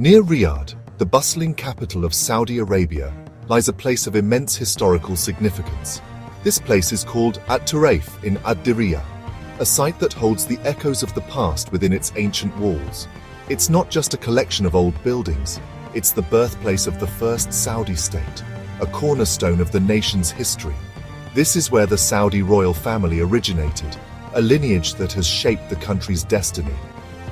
Near Riyadh, the bustling capital of Saudi Arabia, lies a place of immense historical significance. This place is called At-Turaif in ad-Dir'iyah, a site that holds the echoes of the past within its ancient walls. It's not just a collection of old buildings, it's the birthplace of the first Saudi state, a cornerstone of the nation's history. This is where the Saudi royal family originated, a lineage that has shaped the country's destiny.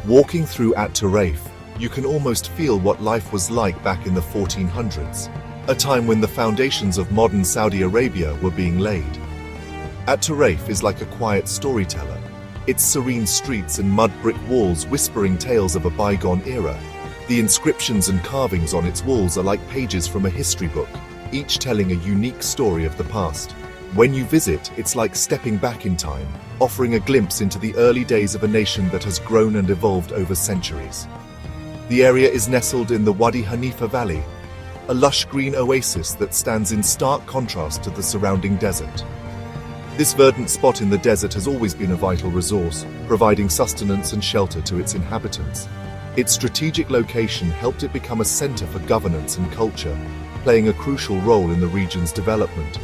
Walking through At-Turaif, you can almost feel what life was like back in the 1400s, a time when the foundations of modern Saudi Arabia were being laid. At-Turaif is like a quiet storyteller, its serene streets and mud brick walls whispering tales of a bygone era. The inscriptions and carvings on its walls are like pages from a history book, each telling a unique story of the past. When you visit, it's like stepping back in time, offering a glimpse into the early days of a nation that has grown and evolved over centuries. The area is nestled in the Wadi Hanifa Valley, a lush green oasis that stands in stark contrast to the surrounding desert. This verdant spot in the desert has always been a vital resource, providing sustenance and shelter to its inhabitants. Its strategic location helped it become a center for governance and culture, playing a crucial role in the region's development.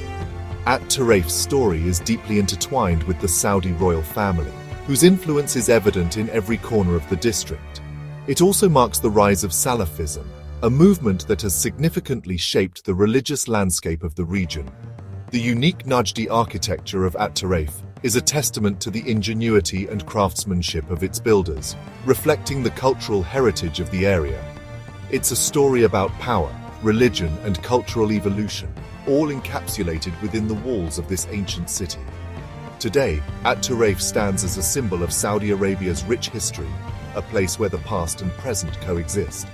At-Turaif's story is deeply intertwined with the Saudi royal family, whose influence is evident in every corner of the district. It also marks the rise of Salafism, a movement that has significantly shaped the religious landscape of the region. The unique Najdi architecture of At-Turaif is a testament to the ingenuity and craftsmanship of its builders, reflecting the cultural heritage of the area. It's a story about power, religion, and cultural evolution, all encapsulated within the walls of this ancient city. Today, At-Turaif stands as a symbol of Saudi Arabia's rich history, a place where the past and present coexist.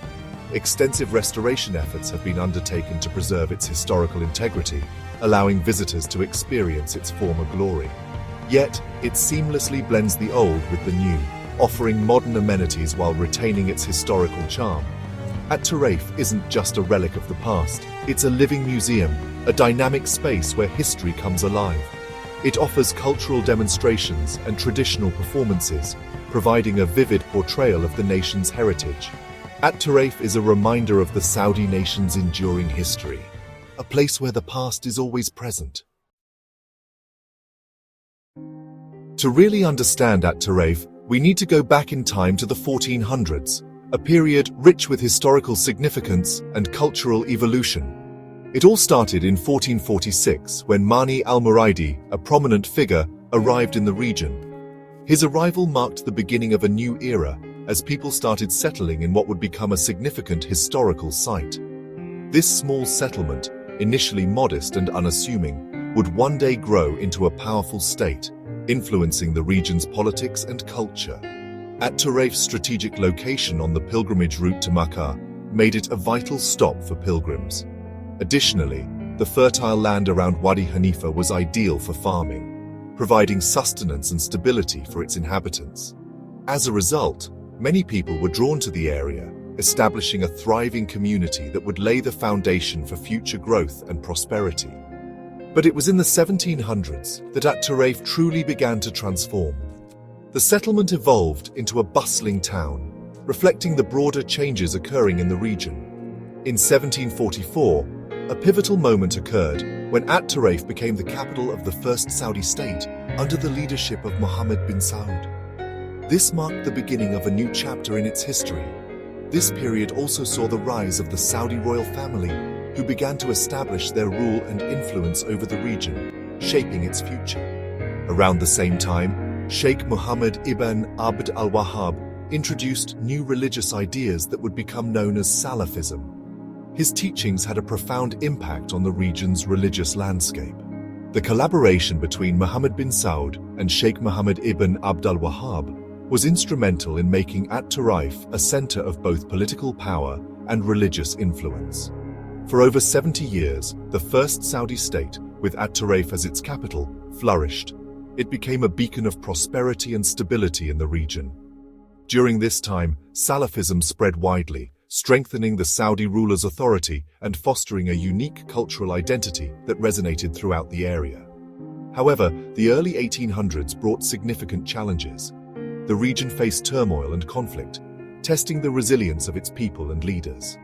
Extensive restoration efforts have been undertaken to preserve its historical integrity, allowing visitors to experience its former glory. Yet, it seamlessly blends the old with the new, offering modern amenities while retaining its historical charm. At-Turaif isn't just a relic of the past, it's a living museum, a dynamic space where history comes alive. It offers cultural demonstrations and traditional performances, providing a vivid portrayal of the nation's heritage. At-Turaif is a reminder of the Saudi nation's enduring history, a place where the past is always present. To really understand At-Turaif, we need to go back in time to the 1400s, a period rich with historical significance and cultural evolution. It all started in 1446 when Mani al-Muraidi, a prominent figure, arrived in the region. His arrival marked the beginning of a new era as people started settling in what would become a significant historical site. This small settlement, initially modest and unassuming, would one day grow into a powerful state, influencing the region's politics and culture. At-Turaif's strategic location on the pilgrimage route to Makkah made it a vital stop for pilgrims. Additionally, the fertile land around Wadi Hanifa was ideal for farming, providing sustenance and stability for its inhabitants. As a result, many people were drawn to the area, establishing a thriving community that would lay the foundation for future growth and prosperity. But it was in the 1700s that At-Turaif truly began to transform. The settlement evolved into a bustling town, reflecting the broader changes occurring in the region. In 1744, a pivotal moment occurred when At-Turaif became the capital of the first Saudi state under the leadership of Mohammed bin Saud. This marked the beginning of a new chapter in its history. This period also saw the rise of the Saudi royal family, who began to establish their rule and influence over the region, shaping its future. Around the same time, Sheikh Mohammed ibn Abd al-Wahhab introduced new religious ideas that would become known as Salafism. His teachings had a profound impact on the region's religious landscape. The collaboration between Mohammed bin Saud and Sheikh Mohammed ibn Abd al-Wahhab was instrumental in making At-Turaif a center of both political power and religious influence. For over 70 years, the first Saudi state, with At-Turaif as its capital, flourished. It became a beacon of prosperity and stability in the region. During this time, Salafism spread widely, strengthening the Saudi ruler's authority and fostering a unique cultural identity that resonated throughout the area. However, the early 1800s brought significant challenges. The region faced turmoil and conflict, testing the resilience of its people and leaders.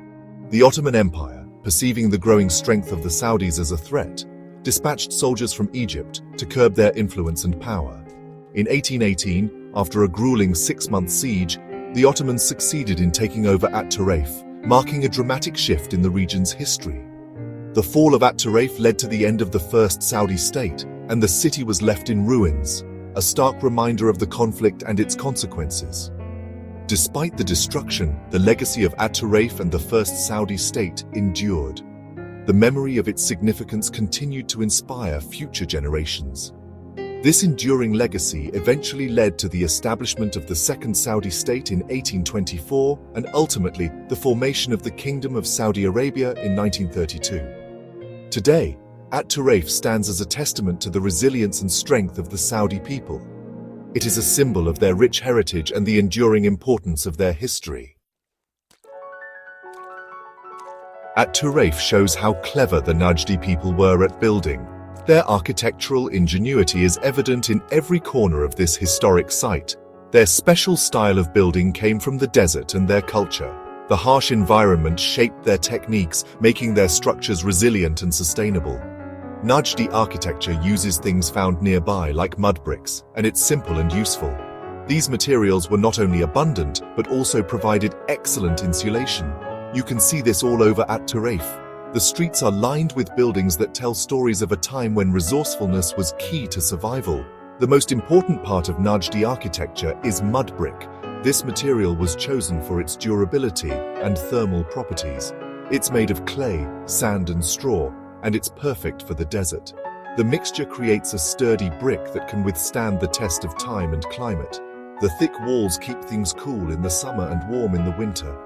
The Ottoman Empire, perceiving the growing strength of the Saudis as a threat, dispatched soldiers from Egypt to curb their influence and power. In 1818, after a grueling 6-month siege, the Ottomans succeeded in taking over At-Turaif, marking a dramatic shift in the region's history. The fall of At-Turaif led to the end of the first Saudi state, and the city was left in ruins, a stark reminder of the conflict and its consequences. Despite the destruction, the legacy of At-Turaif and the first Saudi state endured. The memory of its significance continued to inspire future generations. This enduring legacy eventually led to the establishment of the Second Saudi State in 1824 and ultimately the formation of the Kingdom of Saudi Arabia in 1932. Today, At-Turaif stands as a testament to the resilience and strength of the Saudi people. It is a symbol of their rich heritage and the enduring importance of their history. At-Turaif shows how clever the Najdi people were at building. Their architectural ingenuity is evident in every corner of this historic site. Their special style of building came from the desert and their culture. The harsh environment shaped their techniques, making their structures resilient and sustainable. Najdi architecture uses things found nearby like mud bricks, and it's simple and useful. These materials were not only abundant, but also provided excellent insulation. You can see this all over At-Turaif. The streets are lined with buildings that tell stories of a time when resourcefulness was key to survival. The most important part of Najdi architecture is mud brick. This material was chosen for its durability and thermal properties. It's made of clay, sand and straw, and it's perfect for the desert. The mixture creates a sturdy brick that can withstand the test of time and climate. The thick walls keep things cool in the summer and warm in the winter.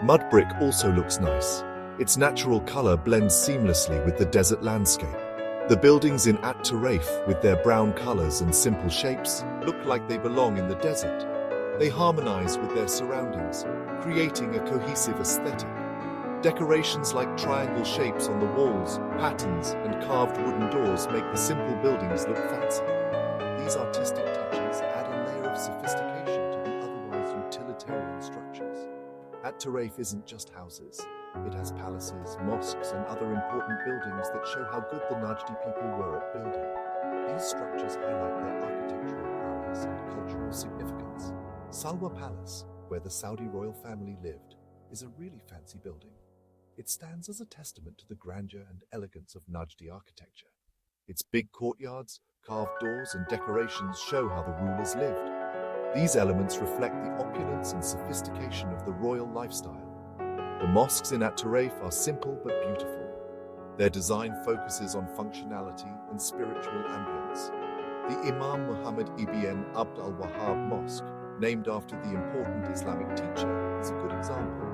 Mud brick also looks nice. Its natural color blends seamlessly with the desert landscape. The buildings in At-Turaif, with their brown colors and simple shapes, look like they belong in the desert. They harmonize with their surroundings, creating a cohesive aesthetic. Decorations like triangle shapes on the walls, patterns, and carved wooden doors make the simple buildings look fancy. These artistic touches add a layer of sophistication to the otherwise utilitarian structures. At-Turaif isn't just houses. It has palaces, mosques, and other important buildings that show how good the Najdi people were at building. These structures highlight their architectural prowess and cultural significance. Salwa Palace, where the Saudi royal family lived, is a really fancy building. It stands as a testament to the grandeur and elegance of Najdi architecture. Its big courtyards, carved doors, and decorations show how the rulers lived. These elements reflect the opulence and sophistication of the royal lifestyle. The mosques in At-Turaif are simple but beautiful. Their design focuses on functionality and spiritual ambience. The Imam Muhammad ibn Abd al-Wahhab Mosque, named after the important Islamic teacher, is a good example.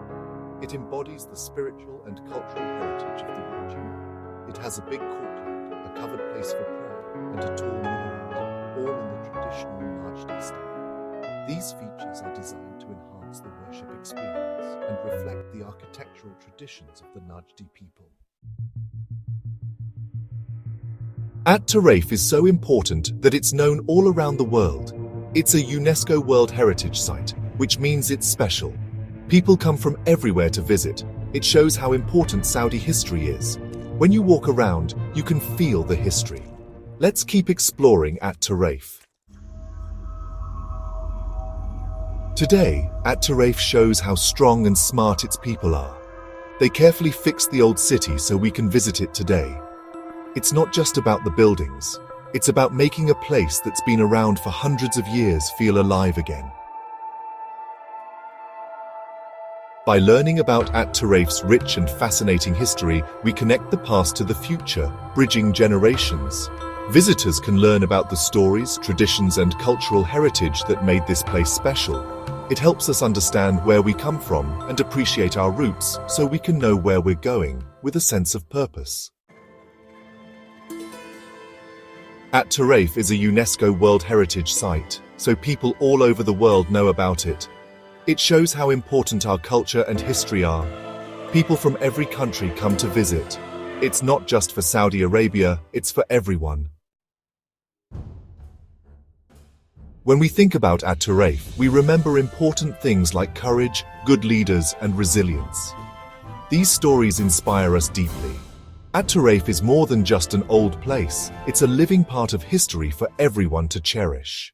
It embodies the spiritual and cultural heritage of the region. It has a big courtyard, a covered place for prayer, and a tall minaret, all in the traditional Najdi style. These features are designed to enhance the worship experience and reflect the architectural traditions of the Najdi people. At-Turaif is so important that it's known all around the world. It's a UNESCO World Heritage Site, which means it's special. People come from everywhere to visit. It shows how important Saudi history is. When you walk around, you can feel the history. Let's keep exploring At-Turaif. Today, At-Turaif shows how strong and smart its people are. They carefully fixed the old city so we can visit it today. It's not just about the buildings. It's about making a place that's been around for hundreds of years feel alive again. By learning about At-Turaif's rich and fascinating history, we connect the past to the future, bridging generations. Visitors can learn about the stories, traditions, and cultural heritage that made this place special. It helps us understand where we come from and appreciate our roots so we can know where we're going with a sense of purpose. At-Turaif is a UNESCO World Heritage Site, so people all over the world know about it. It shows how important our culture and history are. People from every country come to visit. It's not just for Saudi Arabia, it's for everyone. When we think about At-Turaif, we remember important things like courage, good leaders, and resilience. These stories inspire us deeply. At-Turaif is more than just an old place, it's a living part of history for everyone to cherish.